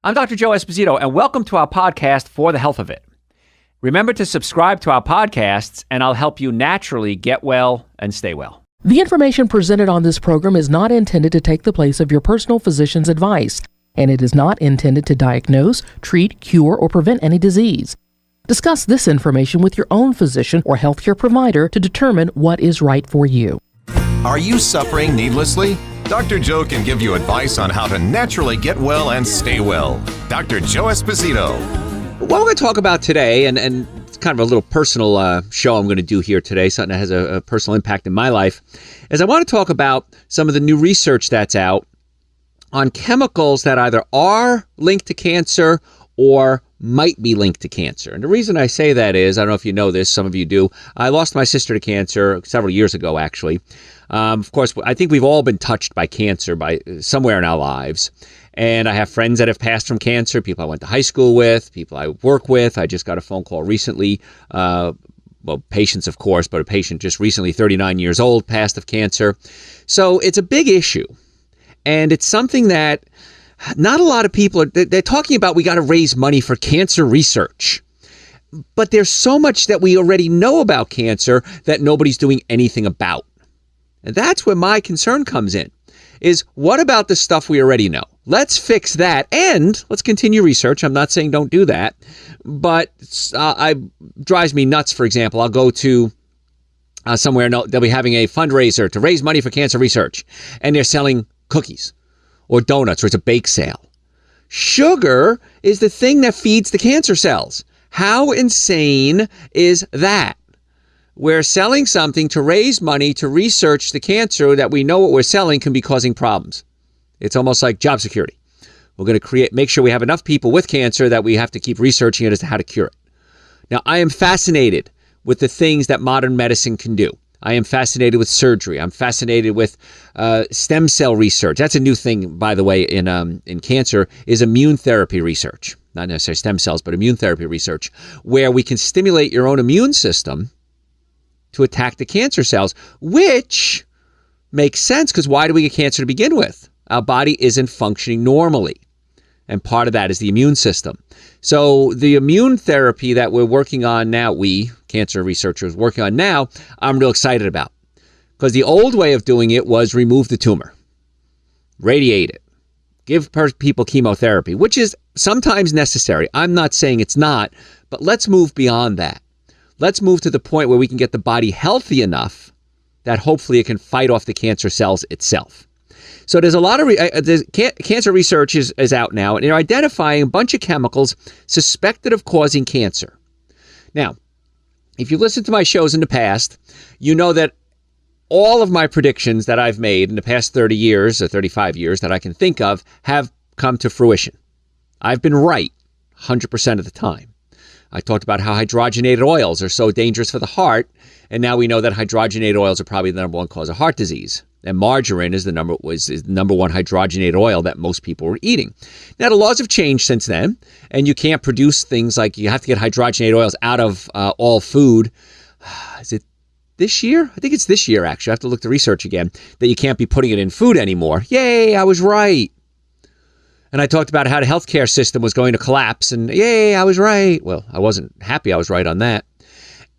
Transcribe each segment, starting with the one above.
I'm Dr. Joe Esposito, and welcome to our podcast, For the Health of It. Remember to subscribe to our podcasts, and I'll help you naturally get well and stay well. The information presented on this program is not intended to take the place of your personal physician's advice, and it is not intended to diagnose, treat, cure, or prevent any disease. Discuss this information with your own physician or healthcare provider to determine what is right for you. Are you suffering needlessly? Dr. Joe can give you advice on how to naturally get well and stay well. Dr. Joe Esposito. What we're going to talk about today, and it's kind of a little personal show I'm going to do here today, something that has a personal impact in my life, is I want to talk about some of the new research that's out on chemicals that either are linked to cancer or might be linked to cancer. And the reason I say that is, I don't know if you know this, some of you do, I lost my sister to cancer several years ago, actually. Of course, I think we've all been touched by cancer by somewhere in our lives. And I have friends that have passed from cancer, people I went to high school with, people I work with. I just got a phone call recently, patients, of course, but a patient just recently, 39 years old, passed of cancer. So it's a big issue. And it's something that not a lot of people are, they're talking about. We got to raise money for cancer research. But there's so much that we already know about cancer that nobody's doing anything about. And that's where my concern comes in, is what about the stuff we already know? Let's fix that and let's continue research. I'm not saying don't do that, but it drives me nuts. For example, I'll go to somewhere, they'll be having a fundraiser to raise money for cancer research, and they're selling cookies or donuts, or it's a bake sale. Sugar is the thing that feeds the cancer cells. How insane is that? We're selling something to raise money to research the cancer that we know what we're selling can be causing problems. It's almost like job security. We're going to make sure we have enough people with cancer that we have to keep researching it as to how to cure it. Now, I am fascinated with the things that modern medicine can do. I am fascinated with surgery. I'm fascinated with stem cell research. That's a new thing, by the way, in cancer, is immune therapy research. Not necessarily stem cells, but immune therapy research, where we can stimulate your own immune system to attack the cancer cells, which makes sense because why do we get cancer to begin with? Our body isn't functioning normally. And part of that is the immune system. So the immune therapy that we're working on now, we, cancer researchers, working on now, I'm real excited about. Because the old way of doing it was remove the tumor, radiate it, give people chemotherapy, which is sometimes necessary. I'm not saying it's not, but let's move beyond that. Let's move to the point where we can get the body healthy enough that hopefully it can fight off the cancer cells itself. So there's a lot of cancer research is out now, and they're identifying a bunch of chemicals suspected of causing cancer. Now, if you listen to my shows in the past, you know that all of my predictions that I've made in the past 30 years or 35 years that I can think of have come to fruition. I've been right 100% of the time. I talked about how hydrogenated oils are so dangerous for the heart, and now we know that hydrogenated oils are probably the number one cause of heart disease. And margarine is the number one hydrogenated oil that most people were eating. Now, the laws have changed since then, and you can't produce things like you have to get hydrogenated oils out of all food. Is it this year? I think it's this year, actually. I have to look the research again, that you can't be putting it in food anymore. Yay, I was right. And I talked about how the healthcare system was going to collapse, and yay, I was right. Well, I wasn't happy I was right on that.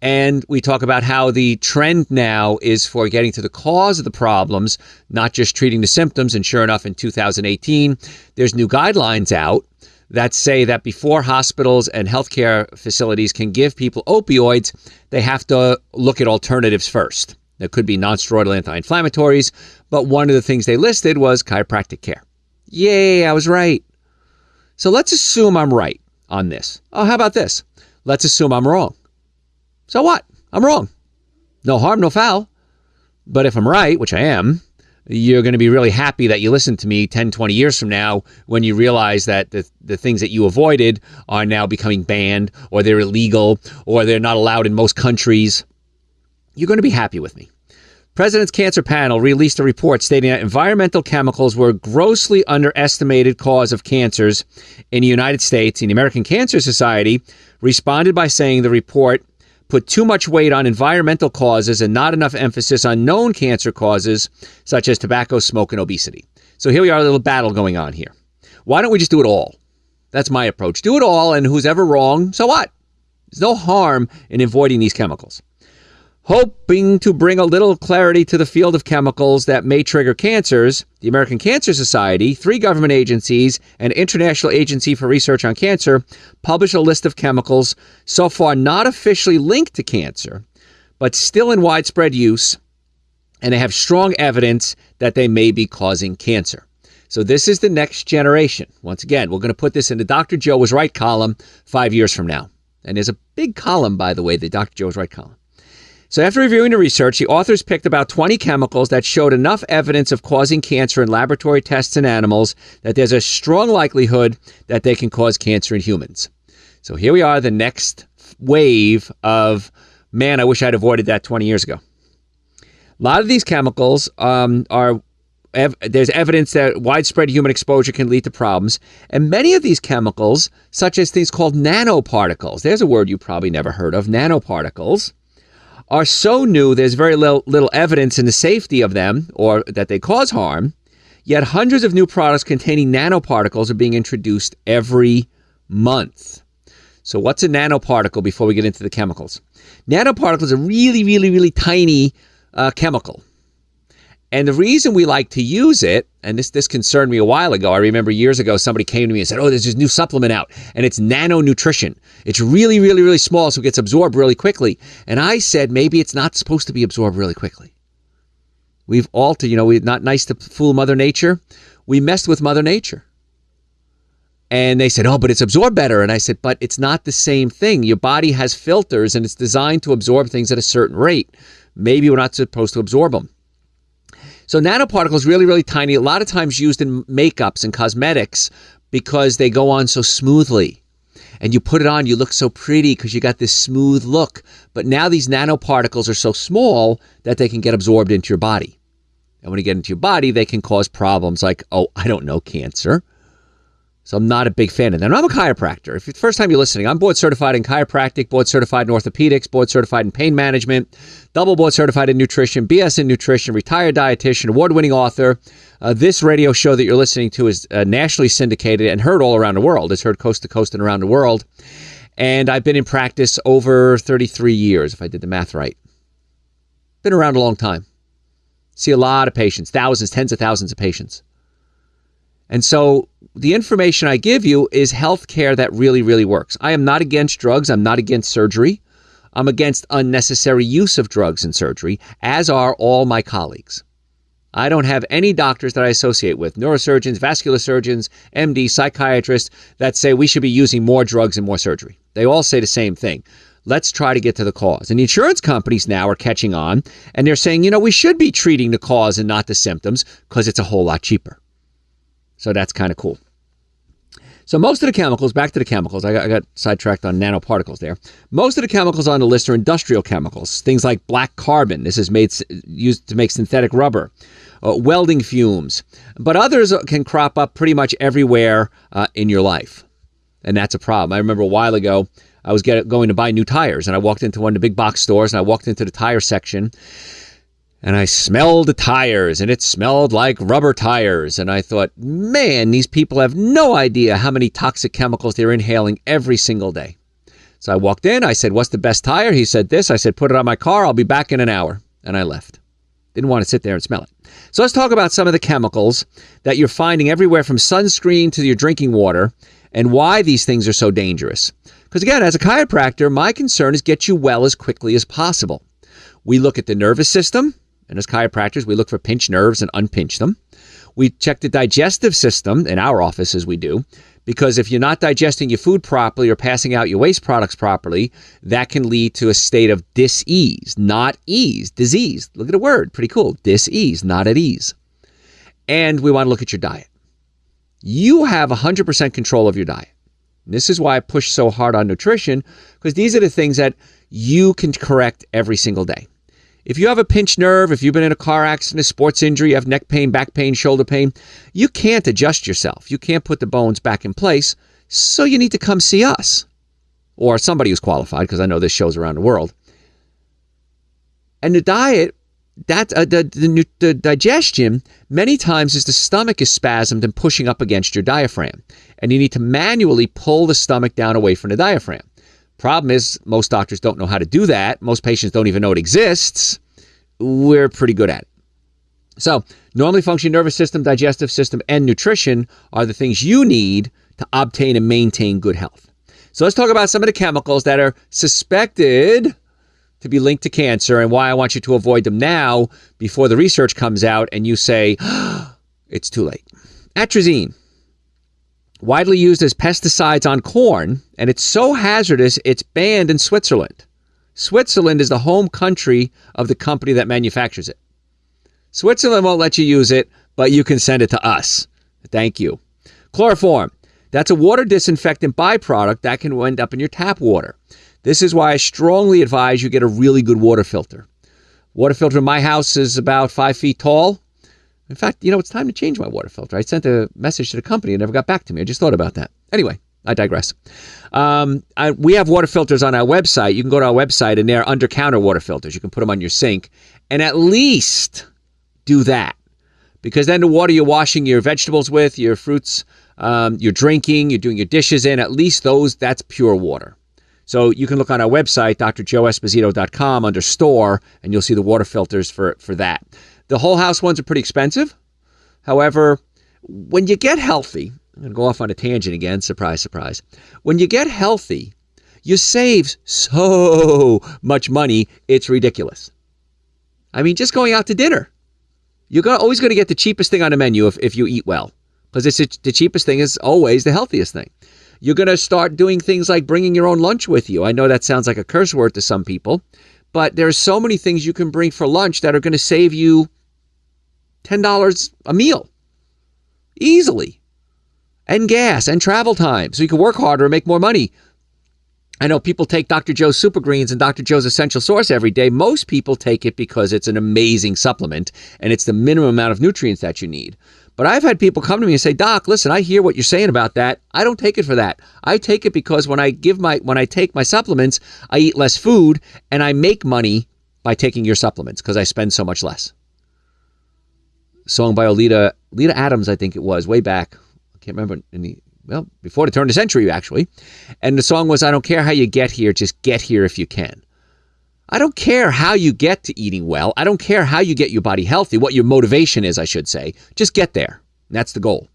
And we talk about how the trend now is for getting to the cause of the problems, not just treating the symptoms. And sure enough, in 2018, there's new guidelines out that say that before hospitals and healthcare facilities can give people opioids, they have to look at alternatives first. There could be non-steroidal anti-inflammatories, but one of the things they listed was chiropractic care. Yay, I was right. So let's assume I'm right on this. Oh, how about this? Let's assume I'm wrong. So what? I'm wrong. No harm, no foul. But if I'm right, which I am, you're going to be really happy that you listened to me 10, 20 years from now when you realize that the things that you avoided are now becoming banned, or they're illegal, or they're not allowed in most countries. You're going to be happy with me. President's Cancer Panel released a report stating that environmental chemicals were a grossly underestimated cause of cancers in the United States. And the American Cancer Society responded by saying the report put too much weight on environmental causes and not enough emphasis on known cancer causes such as tobacco, smoke, and obesity. So here we are, a little battle going on here. Why don't we just do it all? That's my approach. Do it all, and who's ever wrong, so what? There's no harm in avoiding these chemicals. Hoping to bring a little clarity to the field of chemicals that may trigger cancers, the American Cancer Society, 3 government agencies, and International Agency for Research on Cancer published a list of chemicals so far not officially linked to cancer, but still in widespread use, and they have strong evidence that they may be causing cancer. So this is the next generation. Once again, we're going to put this in the Dr. Joe Was Right column 5 years from now. And there's a big column, by the way, the Dr. Joe Was Right column. So after reviewing the research, the authors picked about 20 chemicals that showed enough evidence of causing cancer in laboratory tests in animals that there's a strong likelihood that they can cause cancer in humans. So here we are, the next wave of, man, I wish I'd avoided that 20 years ago. A lot of these chemicals there's evidence that widespread human exposure can lead to problems. And many of these chemicals, such as things called nanoparticles, there's a word you probably never heard of, nanoparticles, are so new there's very little evidence in the safety of them or that they cause harm, yet hundreds of new products containing nanoparticles are being introduced every month. So what's a nanoparticle before we get into the chemicals? Nanoparticles are really, really, really tiny chemical. And the reason we like to use it, and this concerned me a while ago. I remember years ago somebody came to me and said, oh, there's this new supplement out, and it's nano nutrition. It's really, really, really small, so it gets absorbed really quickly. And I said, maybe it's not supposed to be absorbed really quickly. We've altered, we're not nice to fool Mother Nature. We messed with Mother Nature. And they said, oh, but it's absorbed better. And I said, but it's not the same thing. Your body has filters, and it's designed to absorb things at a certain rate. Maybe we're not supposed to absorb them. So nanoparticles, really, really tiny, a lot of times used in makeups and cosmetics because they go on so smoothly. And you put it on, you look so pretty because you got this smooth look. But now these nanoparticles are so small that they can get absorbed into your body. And when they get into your body, they can cause problems like, cancer. So I'm not a big fan of them. I'm a chiropractor. If it's the first time you're listening, I'm board certified in chiropractic, board certified in orthopedics, board certified in pain management, double board certified in nutrition, BS in nutrition, retired dietitian, award-winning author. This radio show that you're listening to is nationally syndicated and heard all around the world. It's heard coast to coast and around the world. And I've been in practice over 33 years, if I did the math right. Been around a long time. See a lot of patients, thousands, tens of thousands of patients. And so the information I give you is healthcare that really, really works. I am not against drugs. I'm not against surgery. I'm against unnecessary use of drugs and surgery, as are all my colleagues. I don't have any doctors that I associate with, neurosurgeons, vascular surgeons, MD, psychiatrists, that say we should be using more drugs and more surgery. They all say the same thing. Let's try to get to the cause. And the insurance companies now are catching on, and they're saying, we should be treating the cause and not the symptoms because it's a whole lot cheaper. So that's kind of cool. So most of the chemicals, back to the chemicals, I got sidetracked on nanoparticles there. Most of the chemicals on the list are industrial chemicals, things like black carbon. This is used to make synthetic rubber, welding fumes. But others can crop up pretty much everywhere in your life. And that's a problem. I remember a while ago, I was going to buy new tires, and I walked into one of the big box stores, and I walked into the tire section, and I smelled the tires, and it smelled like rubber tires. And I thought, man, these people have no idea how many toxic chemicals they're inhaling every single day. So I walked in. I said, what's the best tire? He said this. I said, put it on my car. I'll be back in an hour. And I left. Didn't want to sit there and smell it. So let's talk about some of the chemicals that you're finding everywhere from sunscreen to your drinking water and why these things are so dangerous. Because again, as a chiropractor, my concern is get you well as quickly as possible. We look at the nervous system. And as chiropractors, we look for pinched nerves and unpinch them. We check the digestive system in our offices, we do, because if you're not digesting your food properly or passing out your waste products properly, that can lead to a state of dis-ease, not ease, disease. Look at the word, pretty cool, dis-ease, not at ease. And we want to look at your diet. You have 100% control of your diet. And this is why I push so hard on nutrition, because these are the things that you can correct every single day. If you have a pinched nerve, if you've been in a car accident, a sports injury, you have neck pain, back pain, shoulder pain, you can't adjust yourself. You can't put the bones back in place. So you need to come see us or somebody who's qualified, because I know this show's around the world. And the diet that the digestion many times is the stomach is spasmed and pushing up against your diaphragm, and you need to manually pull the stomach down away from the diaphragm. Problem is, most doctors don't know how to do that. Most patients don't even know it exists. We're pretty good at it. So, normally functioning nervous system, digestive system, and nutrition are the things you need to obtain and maintain good health. So let's talk about some of the chemicals that are suspected to be linked to cancer and why I want you to avoid them now before the research comes out and you say, it's too late. Atrazine, widely used as pesticides on corn, and it's so hazardous it's banned in Switzerland. Switzerland is the home country of the company that manufactures it. Switzerland won't let you use it, but you can send it to us. Thank you. Chloroform. That's a water disinfectant byproduct that can end up in your tap water. This is why I strongly advise you get a really good water filter. Water filter in my house is about 5 feet tall. In fact, it's time to change my water filter. I sent a message to the company and never got back to me. I just thought about that. Anyway, I digress. We have water filters on our website. You can go to our website and they're under-counter water filters. You can put them on your sink and at least do that. Because then the water you're washing your vegetables with, your fruits, you're drinking, you're doing your dishes in, at least that's pure water. So you can look on our website, drjoeesposito.com, under store, and you'll see the water filters for that. The whole house ones are pretty expensive. However, when you get healthy, I'm going to go off on a tangent again, surprise, surprise. When you get healthy, you save so much money, it's ridiculous. I mean, just going out to dinner. You're always going to get the cheapest thing on the menu if you eat well. Because the cheapest thing is always the healthiest thing. You're going to start doing things like bringing your own lunch with you. I know that sounds like a curse word to some people, but there are so many things you can bring for lunch that are going to save you $10 a meal. Easily. And gas and travel time. So you can work harder and make more money. I know people take Dr. Joe's Super Greens and Dr. Joe's Essential Source every day. Most people take it because it's an amazing supplement and it's the minimum amount of nutrients that you need. But I've had people come to me and say, Doc, listen, I hear what you're saying about that. I don't take it for that. I take it because when I take my supplements, I eat less food and I make money by taking your supplements because I spend so much less. Song by Lita Adams, I think it was, way back. I can't remember, before the turn of the century, actually. And the song was, I don't care how you get here, just get here if you can. I don't care how you get to eating well. I don't care how you get your body healthy, what your motivation is, I should say. Just get there. That's the goal.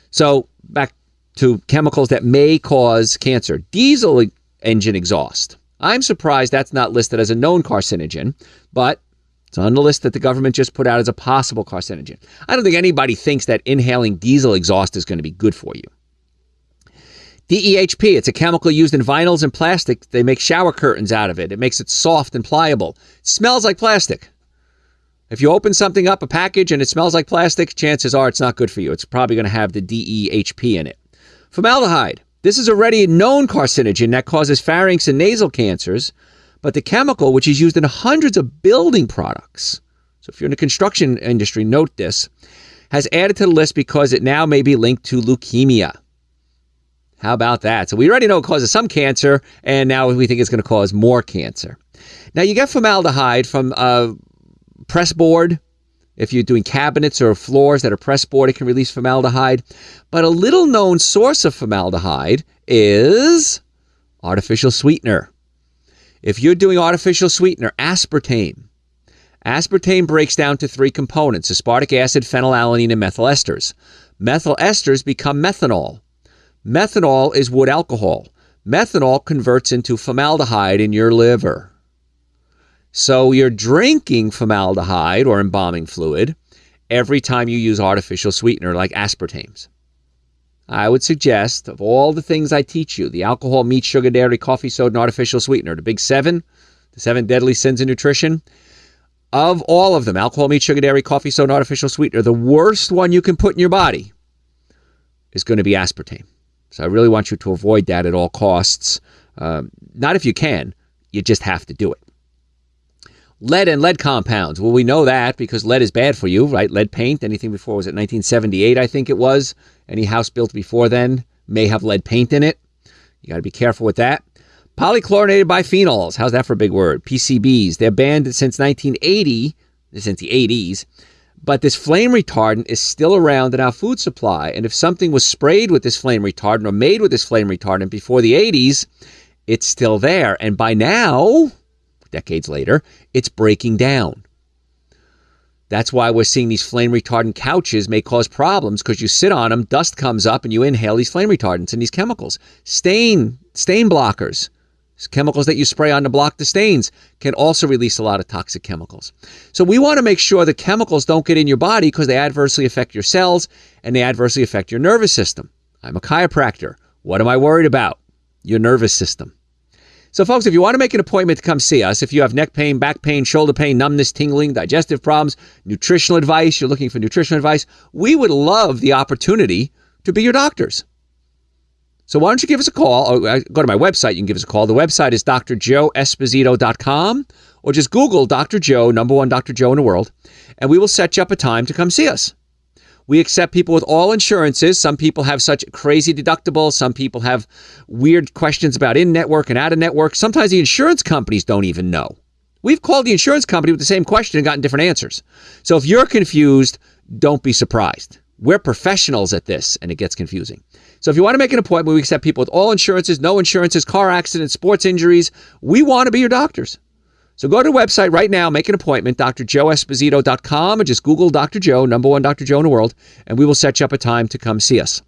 So back to chemicals that may cause cancer. Diesel engine exhaust. I'm surprised that's not listed as a known carcinogen, but it's on the list that the government just put out as a possible carcinogen. I don't think anybody thinks that inhaling diesel exhaust is going to be good for you. DEHP, it's a chemical used in vinyls and plastic. They make shower curtains out of it. It makes it soft and pliable. It smells like plastic. If you open something up, a package, and it smells like plastic, chances are it's not good for you. It's probably going to have the DEHP in it. Formaldehyde. This is already a known carcinogen that causes pharynx and nasal cancers, but the chemical, which is used in hundreds of building products, so if you're in the construction industry, note this, has added to the list because it now may be linked to leukemia. How about that? So we already know it causes some cancer, and now we think it's going to cause more cancer. Now, you get formaldehyde from press board. If you're doing cabinets or floors that are press board, it can release formaldehyde. But a little-known source of formaldehyde is artificial sweetener. If you're doing artificial sweetener, aspartame. Aspartame breaks down to 3 components: aspartic acid, phenylalanine, and methyl esters. Methyl esters become methanol. Methanol is wood alcohol. Methanol converts into formaldehyde in your liver. So you're drinking formaldehyde or embalming fluid every time you use artificial sweetener like aspartames. I would suggest, of all the things I teach you, the alcohol, meat, sugar, dairy, coffee, soda, and artificial sweetener, the big 7, the 7 deadly sins in nutrition, of all of them, alcohol, meat, sugar, dairy, coffee, soda, and artificial sweetener, the worst one you can put in your body is going to be aspartame. So I really want you to avoid that at all costs. Not if you can, you just have to do it. Lead and lead compounds. Well, we know that because lead is bad for you, right? Lead paint, anything before, was it 1978, I think it was? Any house built before then may have lead paint in it. You got to be careful with that. Polychlorinated biphenyls. How's that for a big word? PCBs. They're banned since 1980 since the 80s. But this flame retardant is still around in our food supply. And if something was sprayed with this flame retardant or made with this flame retardant before the 80s, it's still there. And by now, decades later, it's breaking down. That's why we're seeing these flame retardant couches may cause problems, because you sit on them, dust comes up, and you inhale these flame retardants and these chemicals. Stain blockers, chemicals that you spray on to block the stains, can also release a lot of toxic chemicals. So we want to make sure the chemicals don't get in your body, because they adversely affect your cells and they adversely affect your nervous system. I'm a chiropractor. What am I worried about? Your nervous system. So folks, if you want to make an appointment to come see us, if you have neck pain, back pain, shoulder pain, numbness, tingling, digestive problems, nutritional advice, you're looking for nutritional advice, we would love the opportunity to be your doctors. So why don't you give us a call, or go to my website, you can give us a call. The website is drjoeesposito.com, or just Google Dr. Joe, number one Dr. Joe in the world, and we will set you up a time to come see us. We accept people with all insurances. Some people have such crazy deductibles. Some people have weird questions about in-network and out-of-network. Sometimes the insurance companies don't even know. We've called the insurance company with the same question and gotten different answers. So if you're confused, don't be surprised. We're professionals at this, and it gets confusing. So if you want to make an appointment, we accept people with all insurances, no insurances, car accidents, sports injuries. We want to be your doctors. So go to the website right now, make an appointment, drjoeesposito.com, or just Google Dr. Joe, number one Dr. Joe in the world, and we will set you up a time to come see us.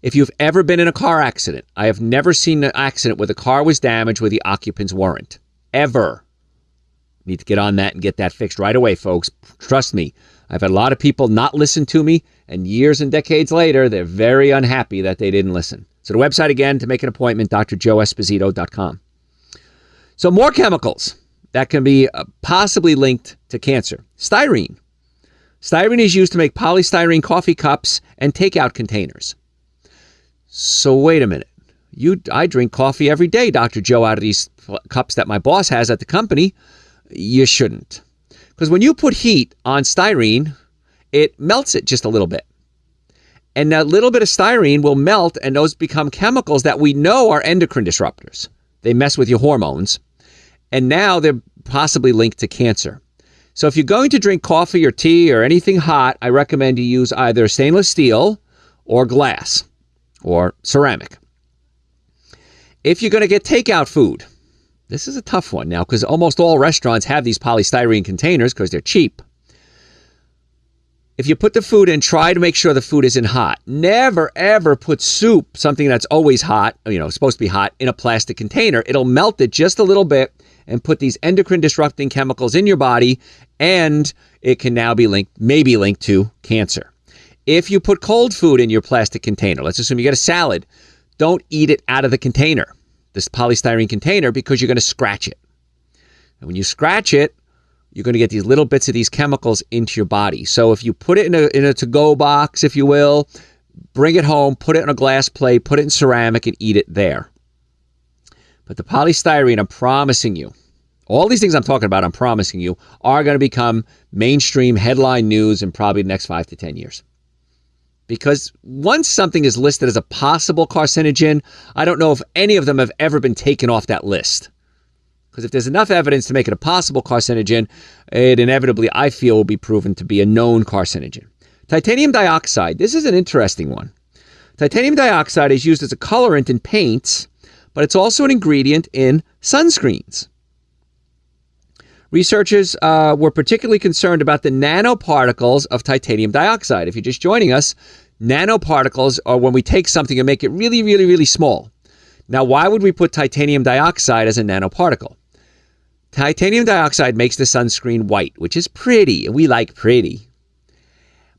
If you've ever been in a car accident, I have never seen an accident where the car was damaged where the occupants weren't. Ever. Need to get on that and get that fixed right away, folks. Trust me. I've had a lot of people not listen to me, and years and decades later, they're very unhappy that they didn't listen. So the website again, to make an appointment, drjoeesposito.com. So more chemicals that can be possibly linked to cancer. Styrene. Styrene is used to make polystyrene coffee cups and takeout containers. So wait a minute. I drink coffee every day, Dr. Joe, out of these cups that my boss has at the company. You shouldn't. Because when you put heat on styrene, it melts it just a little bit. And that little bit of styrene will melt, and those become chemicals that we know are endocrine disruptors. They mess with your hormones. And now they're possibly linked to cancer. So if you're going to drink coffee or tea or anything hot, I recommend you use either stainless steel or glass or ceramic. If you're going to get takeout food, this is a tough one now, because almost all restaurants have these polystyrene containers because they're cheap. If you put the food in, try to make sure the food isn't hot. Never, ever put soup, something that's always hot, supposed to be hot, in a plastic container. It'll melt it just a little bit and put these endocrine disrupting chemicals in your body, and it can now be maybe linked to cancer. If you put cold food in your plastic container, let's assume you get a salad, don't eat it out of the container, this polystyrene container, because you're going to scratch it. And when you scratch it, you're going to get these little bits of these chemicals into your body. So if you put it in a to-go box, if you will, bring it home, put it on a glass plate, put it in ceramic, and eat it there. But the polystyrene, I'm promising you, all these things I'm talking about, I'm promising you, are going to become mainstream headline news in probably the next 5 to 10 years. Because once something is listed as a possible carcinogen, I don't know if any of them have ever been taken off that list. Because if there's enough evidence to make it a possible carcinogen, it inevitably, I feel, will be proven to be a known carcinogen. Titanium dioxide. This is an interesting one. Titanium dioxide is used as a colorant in paints, but it's also an ingredient in sunscreens. Researchers were particularly concerned about the nanoparticles of titanium dioxide. If you're just joining us, nanoparticles are when we take something and make it really, really, really small. Now, why would we put titanium dioxide as a nanoparticle? Titanium dioxide makes the sunscreen white, which is pretty, and we like pretty.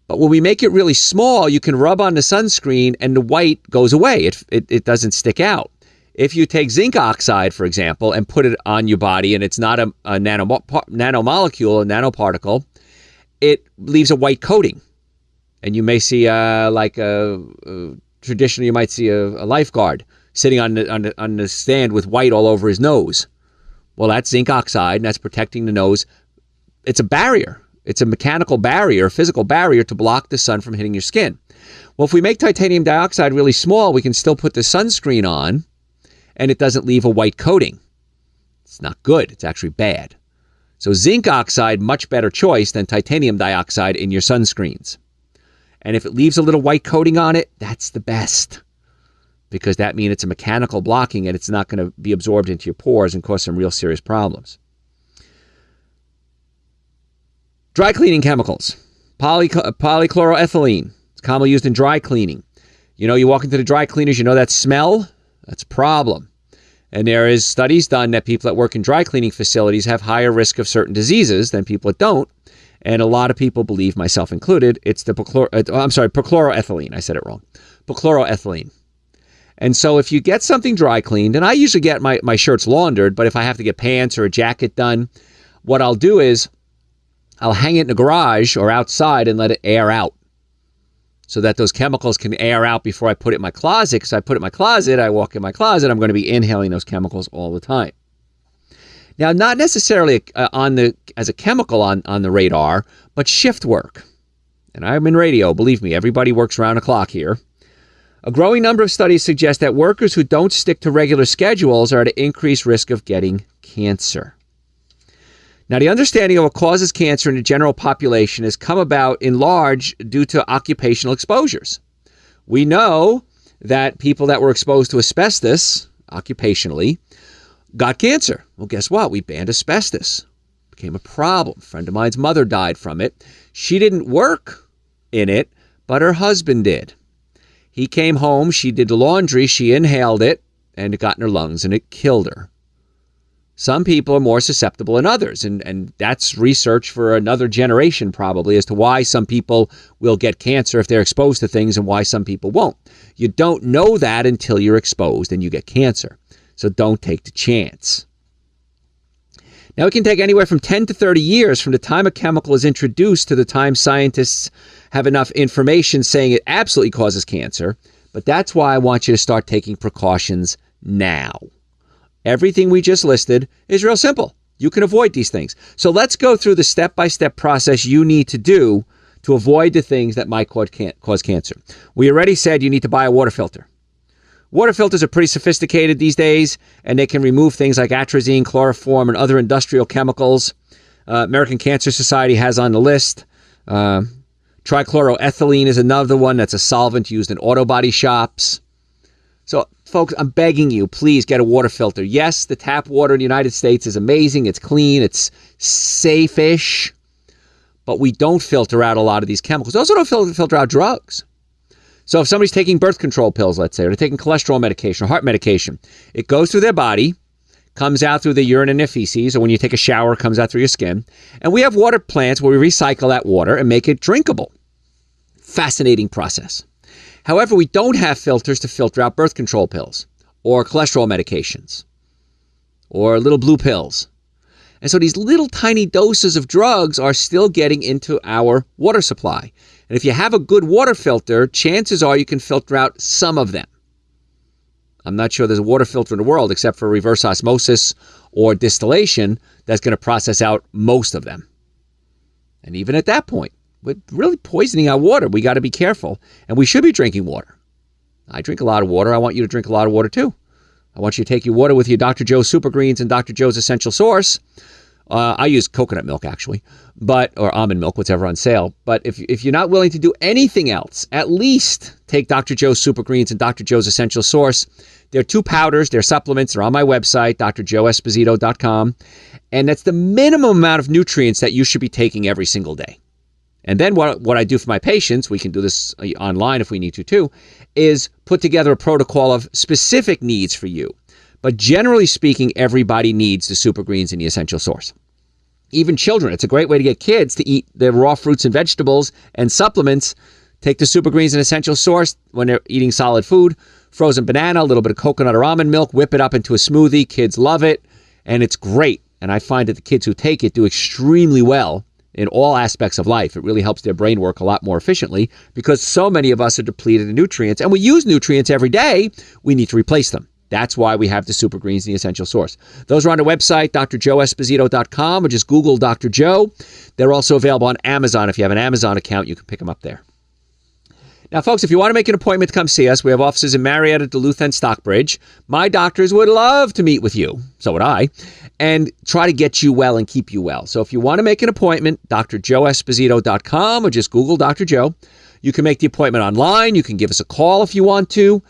But when we make it really small, you can rub on the sunscreen and the white goes away. It doesn't stick out. If you take zinc oxide, for example, and put it on your body, and it's not a nanomolecule, a nanoparticle, it leaves a white coating. And you may see, traditionally, you might see a lifeguard sitting on the stand with white all over his nose. Well, that's zinc oxide, and that's protecting the nose. It's a barrier. It's a mechanical barrier, a physical barrier to block the sun from hitting your skin. Well, if we make titanium dioxide really small, we can still put the sunscreen on, and it doesn't leave a white coating. It's not good. It's actually bad. So zinc oxide, much better choice than titanium dioxide in your sunscreens. And if it leaves a little white coating on it, that's the best, because that means it's a mechanical blocking and it's not going to be absorbed into your pores and cause some real serious problems. Dry cleaning chemicals. Polychloroethylene. It's commonly used in dry cleaning. You know, you walk into the dry cleaners, you know that smell? That's a problem. And there is studies done that people that work in dry cleaning facilities have higher risk of certain diseases than people that don't. And a lot of people believe, myself included, it's the perchloroethylene. I said it wrong. Perchloroethylene. And so if you get something dry cleaned, and I usually get my shirts laundered, but if I have to get pants or a jacket done, what I'll do is I'll hang it in the garage or outside and let it air out so that those chemicals can air out before I put it in my closet. Because I put it in my closet, I walk in my closet, I'm going to be inhaling those chemicals all the time. Now, not necessarily as a chemical on the radar, but shift work. And I'm in radio, believe me, everybody works around the clock here. A growing number of studies suggest that workers who don't stick to regular schedules are at increased risk of getting cancer. Now, the understanding of what causes cancer in the general population has come about in large due to occupational exposures. We know that people that were exposed to asbestos occupationally got cancer. Well, guess what? We banned asbestos. It became a problem. A friend of mine's mother died from it. She didn't work in it, but her husband did. He came home, she did the laundry, she inhaled it, and it got in her lungs, and it killed her. Some people are more susceptible than others, and that's research for another generation probably as to why some people will get cancer if they're exposed to things and why some people won't. You don't know that until you're exposed and you get cancer. So don't take the chance. Now, it can take anywhere from 10 to 30 years from the time a chemical is introduced to the time scientists have enough information saying it absolutely causes cancer. But that's why I want you to start taking precautions now. Everything we just listed is real simple. You can avoid these things. So let's go through the step-by-step process you need to do to avoid the things that might cause cancer. We already said you need to buy a water filter. Water filters are pretty sophisticated these days, and they can remove things like atrazine, chloroform, and other industrial chemicals. American Cancer Society has on the list. Trichloroethylene is another one that's a solvent used in auto body shops. So, folks, I'm begging you, please get a water filter. Yes, the tap water in the United States is amazing. It's clean. It's safe-ish. But we don't filter out a lot of these chemicals. We also don't filter out drugs. So if somebody's taking birth control pills, let's say, or they're taking cholesterol medication or heart medication, it goes through their body, comes out through the urine and their feces, or when you take a shower, it comes out through your skin. And we have water plants where we recycle that water and make it drinkable. Fascinating process. However, we don't have filters to filter out birth control pills or cholesterol medications or little blue pills. And so these little tiny doses of drugs are still getting into our water supply. And if you have a good water filter, chances are you can filter out some of them. I'm not sure there's a water filter in the world except for reverse osmosis or distillation that's going to process out most of them. And even at that point, we're really poisoning our water. We got to be careful. And we should be drinking water. I drink a lot of water. I want you to drink a lot of water too. I want you to take your water with your Dr. Joe's Super Greens and Dr. Joe's Essential Source. I use coconut milk, actually, or almond milk, whatever on sale. But if you're not willing to do anything else, at least take Dr. Joe's Super Greens and Dr. Joe's Essential Source. They're 2 powders. They're supplements. They're on my website, drjoeesposito.com. And that's the minimum amount of nutrients that you should be taking every single day. And then what I do for my patients, we can do this online if we need to too, is put together a protocol of specific needs for you. But generally speaking, everybody needs the Super Greens and the Essential Source. Even children. It's a great way to get kids to eat their raw fruits and vegetables and supplements. Take the Super Greens and Essential Source when they're eating solid food. Frozen banana, a little bit of coconut or almond milk. Whip it up into a smoothie. Kids love it. And it's great. And I find that the kids who take it do extremely well in all aspects of life. It really helps their brain work a lot more efficiently because so many of us are depleted in nutrients. And we use nutrients every day. We need to replace them. That's why we have the Super Greens and the Essential Source. Those are on the website, drjoeesposito.com, or just Google Dr. Joe. They're also available on Amazon. If you have an Amazon account, you can pick them up there. Now, folks, if you want to make an appointment to come see us, we have offices in Marietta, Duluth, and Stockbridge. My doctors would love to meet with you, so would I, and try to get you well and keep you well. So if you want to make an appointment, drjoeesposito.com or just Google Dr. Joe. You can make the appointment online. You can give us a call if you want to.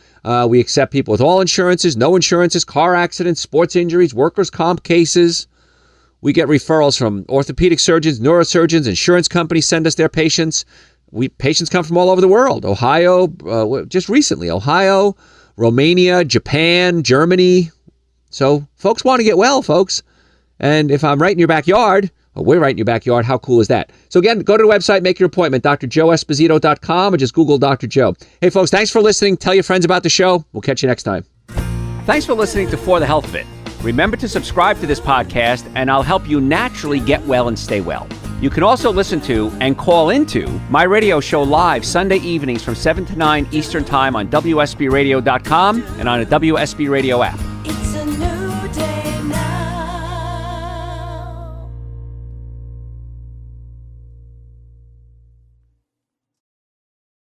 We accept people with all insurances, no insurances, car accidents, sports injuries, workers' comp cases. We get referrals from orthopedic surgeons, neurosurgeons, insurance companies send us their patients. Patients come from all over the world. Ohio, just recently, Ohio, Romania, Japan, Germany. So folks want to get well, folks. And if I'm right in your backyard, or we're right in your backyard, how cool is that? So again, go to the website, make your appointment, drjoeesposito.com, or just Google Dr. Joe. Hey, folks, thanks for listening. Tell your friends about the show. We'll catch you next time. Thanks for listening to For the Health of It. Remember to subscribe to this podcast, and I'll help you naturally get well and stay well. You can also listen to and call into my radio show live Sunday evenings from 7 to 9 Eastern Time on WSBRadio.com and on a WSB Radio app.